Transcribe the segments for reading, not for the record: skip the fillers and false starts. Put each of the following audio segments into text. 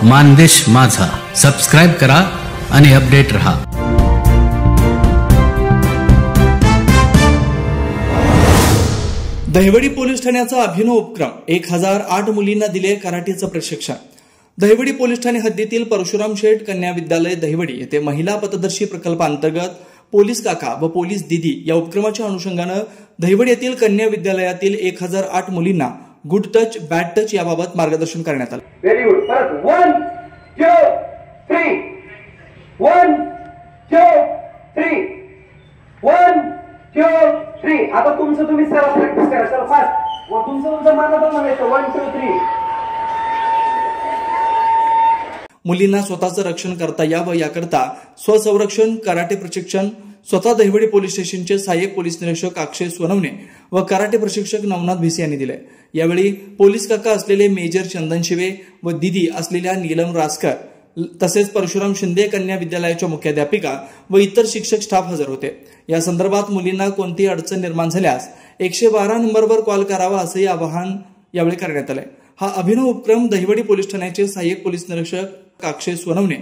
मानदेश माझा सबस्क्राइब करा आणि अपडेट रहा। दहिवडी पोलीस ठाण्याचा अभिनव उपक्रम 1008 मुलींना दिले कराटेचं प्रशिक्षण। दहिवडी पोलीस ठाणे हद्दीतील परशुराम शेठ कन्या विद्यालय दहिवडी येथे महिला पथदर्शी प्रकल्पांतर्गत पोलीस काका व पोलीस दीदी या उपक्रमाच्या अनुषंगाने दहिवडी येथील कन्या विद्यालयातील 1008 मुलींना गुड टच बॅड टच याबाबत मार्गदर्शन करण्यात आले। Very good. परत 1 2 3 1 2 3 1 2 3। आता तुमचं तुम्ही सराव प्रॅक्टिस करा। चला फास्ट। व तुमचं माझं पण म्हणायचं 1 2 3। मुलींना स्वतःचं रक्षण करता यावं याकरता स्वसंरक्षण कराटे प्रशिक्षण स्वतः दहिवडी पोलीस स्टेशनचे सहाय्यक पोलीस निरीक्षक अक्षय सोनवणे व कराटे प्रशिक्षक नवनाथ भिसे यांनी दिले। यावेळी पोलीस काका असलेले मेजर चंदन शिवे व दीदी असलेल्या नीलम रासकर तसेच परशुराम शिंदे कन्या विद्यालयाच्या मुख्याध्यापिका व इतर शिक्षक स्टाफ हजर होते। या संदर्भात मुलींना कोणतीही अडचण निर्माण झाल्यास 112 नंबरवर कॉल करावा असेही आवाहन यावेळी करण्यात आले। हा अभिनव उपक्रम दहिवडी पोलीस ठाण्याचे सहाय्यक पोलीस निरीक्षक अक्षय सोनवणे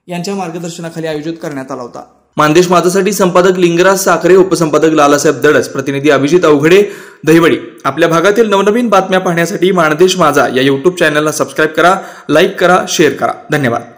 यांच्या मार्गदर्शनाखाली आयोजित करण्यात आला होता। मानदेश माझासाठी संपादक लिंगराज साखरे, उपसंपादक लालासाहेब दडस, प्रतिनिधी अभिजित अवघडे, दहिवडी। आपल्या भागातील नवनवीन बातम्या पाहण्यासाठी मानदेश माझा या YouTube चॅनलला सबस्क्राइब करा, लाईक करा, शेअर करा। धन्यवाद।